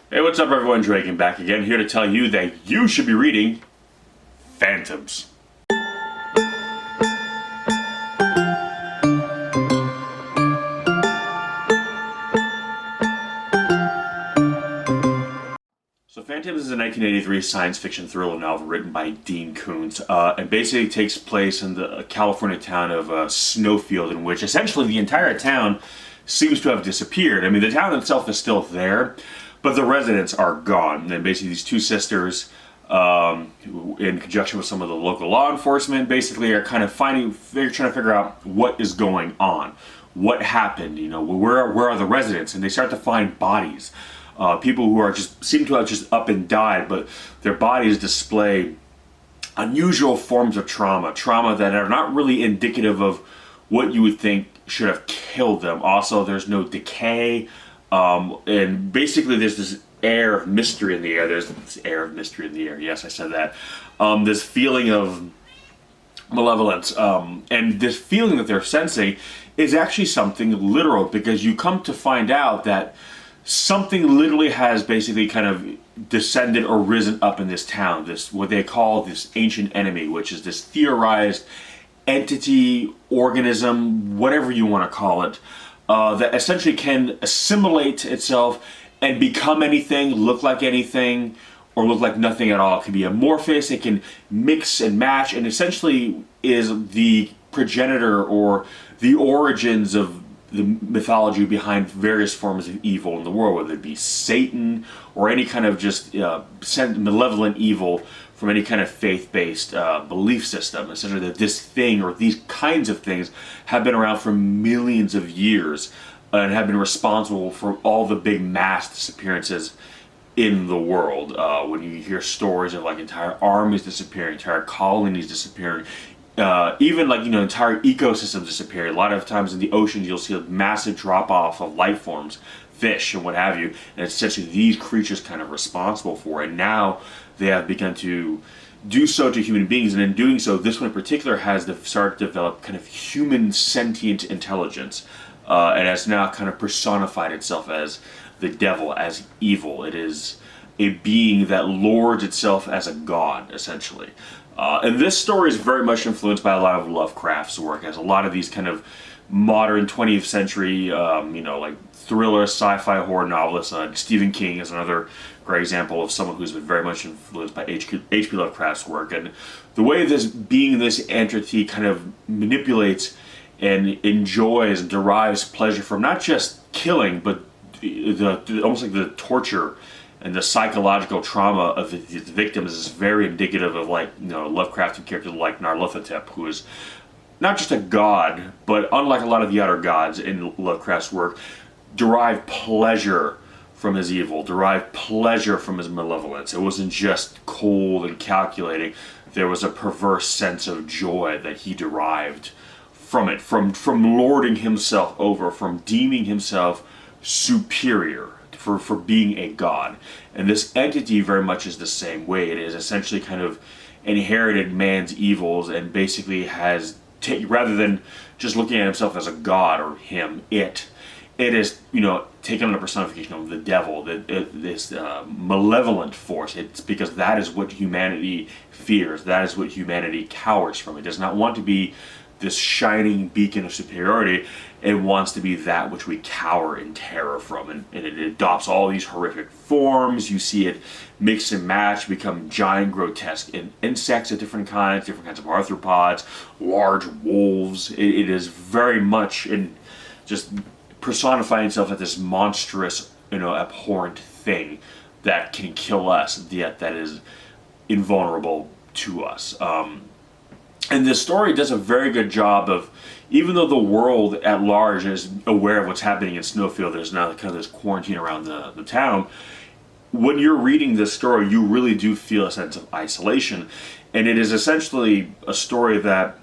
Hey, what's up, everyone? DREAGEN back again, here to tell you that you should be reading Phantoms. So Phantoms is a 1983 science fiction thriller novel written by Koontz, and basically takes place in the California town of Snowfield, in which essentially the entire town seems to have disappeared. I mean, the town itself is still there, but the residents are gone. And basically these two sisters, in conjunction with some of the local law enforcement, basically are kind of they're trying to figure out what is going on. What happened, where are the residents? And they start to find bodies. People who are seem to have just up and died, but their bodies display unusual forms of trauma that are not really indicative of what you would think should have killed them. Also, there's no decay, and basically there's this air of mystery in the air. There's this air of mystery in the air. Yes, I said that. This feeling of malevolence, and this feeling that they're sensing is actually something literal, because you come to find out that something literally has basically kind of descended or risen up in this town. This, what they call this ancient enemy, which is this theorized entity, organism, whatever you want to call it, that essentially can assimilate itself and become anything, look like anything, or look like nothing at all. It can be amorphous, it can mix and match, and essentially is the progenitor or the origins of the mythology behind various forms of evil in the world, whether it be Satan or any kind of just malevolent evil from any kind of faith-based belief system. Essentially, that this thing or these kinds of things have been around for millions of years and have been responsible for all the big mass disappearances in the world. When you hear stories of like entire armies disappearing, entire colonies disappearing, even entire ecosystems disappear. A lot of times in the oceans you'll see a massive drop off of life forms, fish and what have you, and it's essentially these creatures kind of responsible for it. And now they have begun to do so to human beings, and in doing so, this one in particular has started to develop kind of human sentient intelligence, and has now kind of personified itself as the devil, as evil. It is a being that lords itself as a god, essentially. And this story is very much influenced by a lot of Lovecraft's work, as a lot of these kind of modern 20th century, like thriller, sci-fi, horror novelists. Stephen King is another great example of someone who's been very much influenced by H.P. Lovecraft's work. And the way this entity kind of manipulates and enjoys and derives pleasure from not just killing, but almost like the torture and the psychological trauma of the victims is very indicative of Lovecraftian characters like Nyarlathotep, who is not just a god, but unlike a lot of the other gods in Lovecraft's work, derived pleasure from his evil, derived pleasure from his malevolence. It wasn't just cold and calculating. There was a perverse sense of joy that he derived from it, from lording himself over, from deeming himself superior for being a god. And this entity very much is the same way. It is essentially kind of inherited man's evils, and basically has rather than just looking at himself as a god or it is taken on the personification of the devil, this malevolent force. It's because that is what humanity fears, that is what humanity cowers from. It does not want to be this shining beacon of superiority. It wants to be that which we cower in terror from, and it adopts all these horrific forms. You see it mix and match, become giant, grotesque insects of different kinds of arthropods, large wolves. It is very much in just personifying itself as this monstrous, abhorrent thing that can kill us, yet that is invulnerable to us. And this story does a very good job of, even though the world at large is aware of what's happening in Snowfield, there's now kind of this quarantine around the town. When you're reading this story, you really do feel a sense of isolation. And it is essentially a story that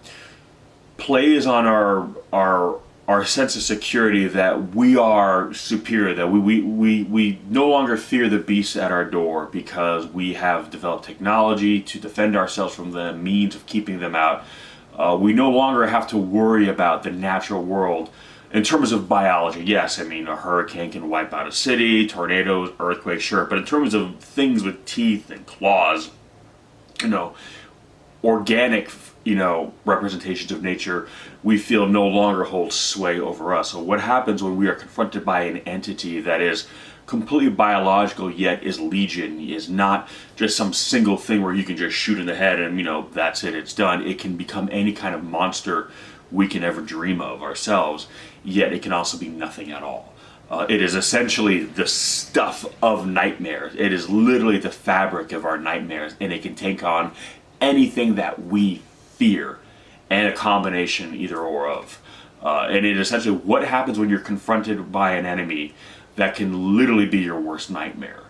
plays on our sense of security, that we are superior, that we no longer fear the beasts at our door, because we have developed technology to defend ourselves from them, means of keeping them out. We no longer have to worry about the natural world in terms of biology. Yes, I mean, a hurricane can wipe out a city, tornadoes, earthquakes, sure. But in terms of things with teeth and claws, you know, organic, representations of nature, we feel no longer hold sway over us. So what happens when we are confronted by an entity that is completely biological yet is legion, is not just some single thing where you can just shoot in the head and that's it, it's done. It can become any kind of monster we can ever dream of ourselves, yet it can also be nothing at all. It is essentially the stuff of nightmares. It is literally the fabric of our nightmares, and it can take on anything that we fear, and a combination either or of. And it essentially what happens when you're confronted by an enemy that can literally be your worst nightmare.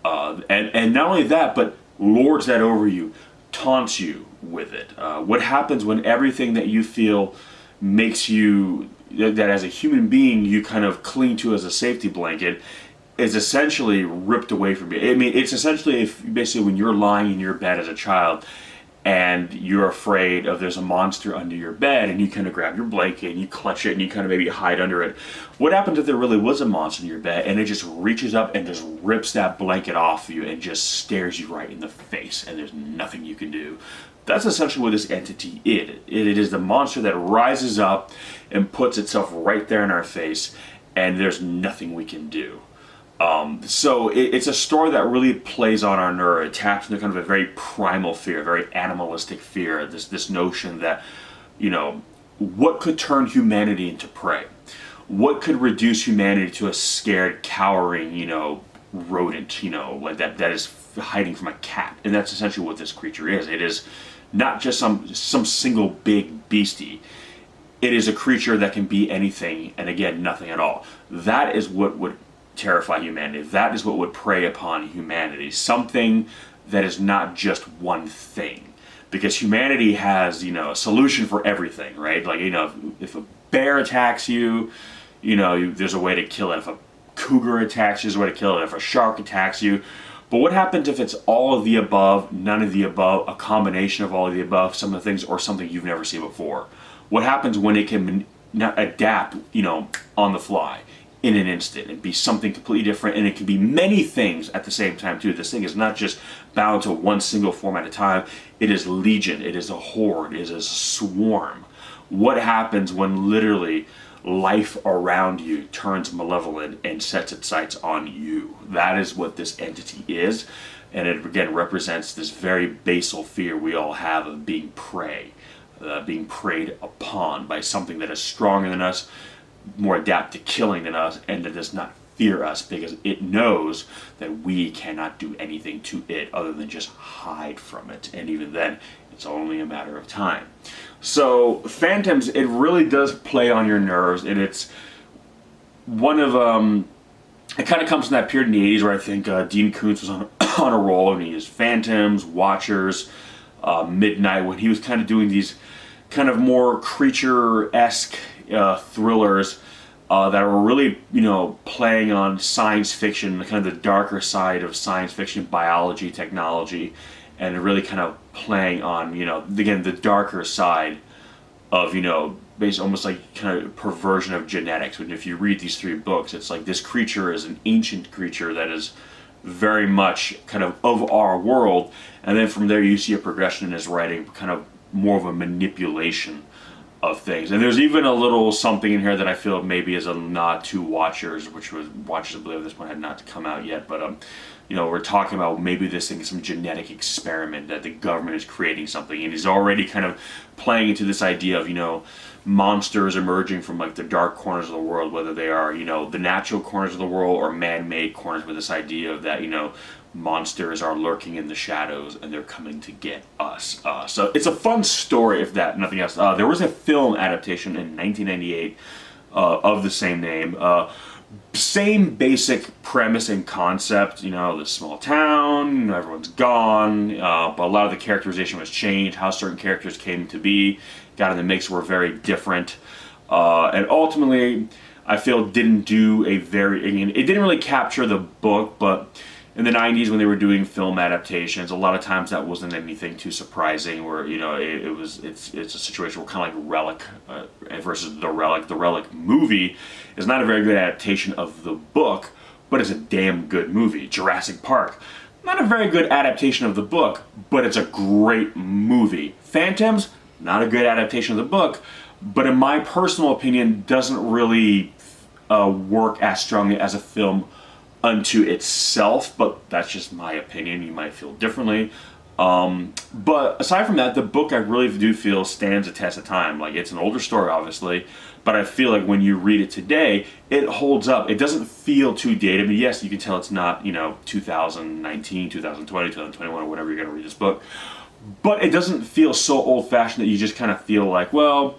And not only that, but lords that over you, taunts you with it. What happens when everything that you feel makes you, that as a human being you kind of cling to as a safety blanket, is essentially ripped away from you. I mean, it's essentially basically when you're lying in your bed as a child and you're afraid of there's a monster under your bed, and you kind of grab your blanket and you clutch it and you kind of maybe hide under it. What happens if there really was a monster in your bed and it just reaches up and just rips that blanket off you and just stares you right in the face and there's nothing you can do? That's essentially what this entity is. It is the monster that rises up and puts itself right there in our face, and there's nothing we can do. So it's a story that really plays on our nerve. It taps into kind of a very primal fear, a very animalistic fear. This notion that, what could turn humanity into prey? What could reduce humanity to a scared, cowering, rodent, like that is hiding from a cat? And that's essentially what this creature is. It is not just some single big beastie. It is a creature that can be anything, and again, nothing at all. That is what would terrify humanity. That is what would prey upon humanity. Something that is not just one thing. Because humanity has, a solution for everything, right? Like, if a bear attacks you, there's a way to kill it. If a cougar attacks you, there's a way to kill it. If a shark attacks you. But what happens if it's all of the above, none of the above, a combination of all of the above, some of the things, or something you've never seen before? What happens when it can adapt, on the fly? In an instant and be something completely different, and it can be many things at the same time too. This thing is not just bound to one single form at a time. It is legion, it is a horde, it is a swarm. What happens when literally life around you turns malevolent and sets its sights on you? That is what this entity is, and it again represents this very basal fear we all have of being prey, being preyed upon by something that is stronger than us, more adapt to killing than us, and that does not fear us because it knows that we cannot do anything to it other than just hide from it, and even then it's only a matter of time. So Phantoms, it really does play on your nerves, and it's one of it kind of comes from that period in the 80s where I think Dean Koontz was on a roll, and he used Phantoms, Watchers, Midnight, when he was kind of doing these kind of more creature-esque thrillers that were really, playing on science fiction, kind of the darker side of science fiction, biology, technology, and really kind of playing on, again, the darker side of, based almost like kind of perversion of genetics. When if you read these three books, it's like this creature is an ancient creature that is very much kind of our world, and then from there you see a progression in his writing, kind of more of a manipulation of things. And there's even a little something in here that I feel maybe is a nod to Watchers, which was Watchers, I believe at this point had not come out yet, but we're talking about maybe this thing is some genetic experiment that the government is creating something, and he's already kind of playing into this idea of monsters emerging from like the dark corners of the world, whether they are the natural corners of the world or man-made corners, with this idea of that monsters are lurking in the shadows and they're coming to get us. So it's a fun story, if that nothing else. There was a film adaptation in 1998 of the same name. Same basic premise and concept, this small town, everyone's gone, but a lot of the characterization was changed, how certain characters came to be, got in the mix, were very different. And ultimately, I feel it didn't really capture the book, but in the 90s when they were doing film adaptations, a lot of times that wasn't anything too surprising. Where it's a situation where kind of like Relic versus the Relic. The Relic movie is not a very good adaptation of the book, but it's a damn good movie. Jurassic Park, not a very good adaptation of the book, but it's a great movie. Phantoms, not a good adaptation of the book, but in my personal opinion, doesn't really work as strongly as a film unto itself, but that's just my opinion. You might feel differently. But aside from that, the book I really do feel stands a test of time. Like, it's an older story, obviously, but I feel like when you read it today, it holds up. It doesn't feel too dated. But yes, you can tell it's not, 2019, 2020, 2021, or whatever you're going to read this book. But it doesn't feel so old-fashioned that you just kind of feel like, well,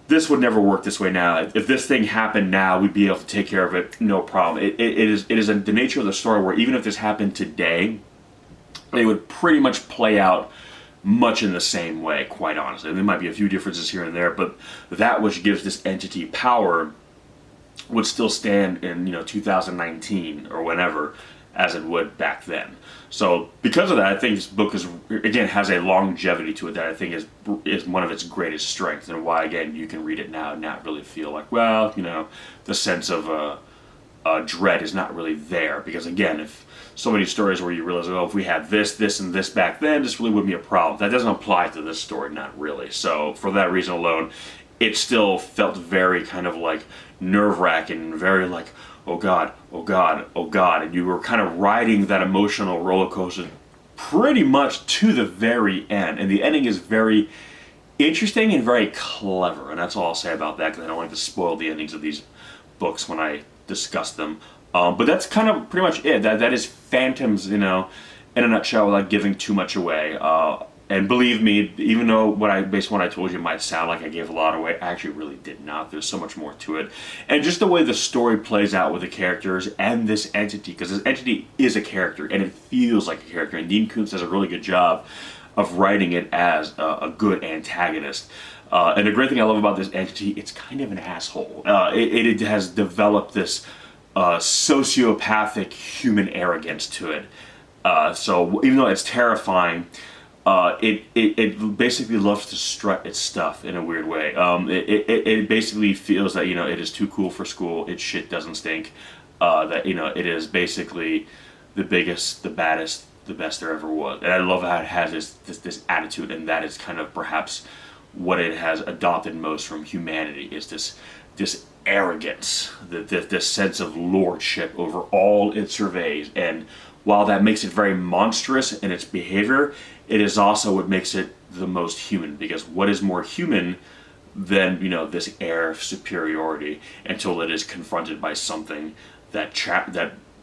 this would never work this way now. If this thing happened now, we'd be able to take care of it, no problem. It is the nature of the story where even if this happened today, it would pretty much play out much in the same way, quite honestly. There might be a few differences here and there, but that which gives this entity power would still stand in 2019 or whenever as it would back then. So because of that, I think this book has a longevity to it that I think is one of its greatest strengths, and why, again, you can read it now and not really feel like, well, the sense of dread is not really there. Because again, if so many stories where you realize, oh, if we had this, and this back then, this really wouldn't be a problem. That doesn't apply to this story, not really. So for that reason alone, it still felt very kind of like nerve-wracking, very like, oh God, oh God, oh God. And you were kind of riding that emotional roller coaster pretty much to the very end. And the ending is very interesting and very clever. And that's all I'll say about that, because I don't like to spoil the endings of these books when I discuss them. But that's kind of pretty much it. That is Phantoms, in a nutshell, without giving too much away. And believe me, even though based on what I told you might sound like I gave a lot away, I actually really did not. There's so much more to it. And just the way the story plays out with the characters and this entity, because this entity is a character, and it feels like a character. And Dean Koontz does a really good job of writing it as a good antagonist. And the great thing I love about this entity, it's kind of an asshole. It has developed this sociopathic human arrogance to it. So even though it's terrifying, it basically loves to strut its stuff in a weird way. It basically feels that it is too cool for school. Its shit doesn't stink. That it is basically the biggest, the baddest, the best there ever was. And I love how it has this attitude, and that is kind of perhaps what it has adopted most from humanity, is this arrogance, this sense of lordship over all it surveys. And while that makes it very monstrous in its behavior, it is also what makes it the most human. Because what is more human than this air of superiority, until it is confronted by something that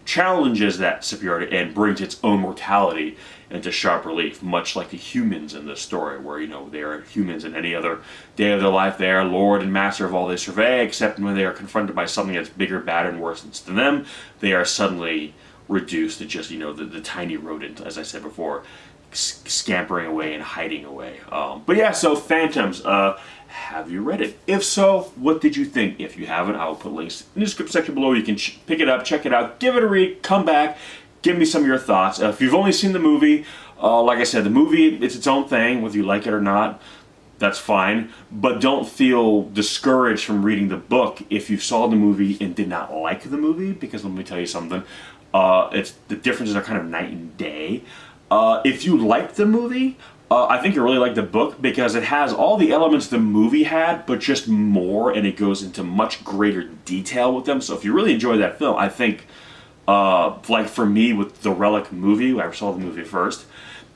challenges that superiority and brings its own mortality into sharp relief, much like the humans in this story, where they are humans in any other day of their life. They are lord and master of all they survey, except when they are confronted by something that's bigger, badder, and worse than them, they are suddenly reduced to just the tiny rodent, as I said before, scampering away and hiding away. But yeah, so Phantoms, have you read it? If so, what did you think? If you haven't, I will put links in the description section below. You can pick it up, check it out, give it a read, come back, give me some of your thoughts. If you've only seen the movie, like I said, the movie, it's its own thing, whether you like it or not. That's fine, but don't feel discouraged from reading the book if you saw the movie and did not like the movie, because let me tell you something, the differences are kind of night and day. If you liked the movie, I think you really like the book, because it has all the elements the movie had, but just more, and it goes into much greater detail with them. So if you really enjoy that film, I think, like for me with the Relic movie, I saw the movie first,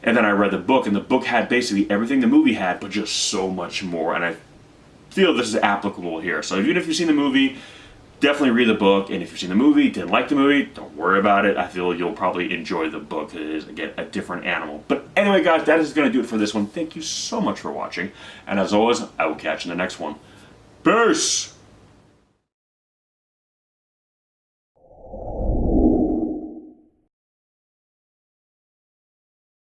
and then I read the book, and the book had basically everything the movie had, but just so much more, and I feel this is applicable here. So even if you've seen the movie, definitely read the book, and if you've seen the movie, didn't like the movie, don't worry about it. I feel you'll probably enjoy the book. It is, again, a different animal. But anyway, guys, that is going to do it for this one. Thank you so much for watching, and as always, I will catch you in the next one. Peace!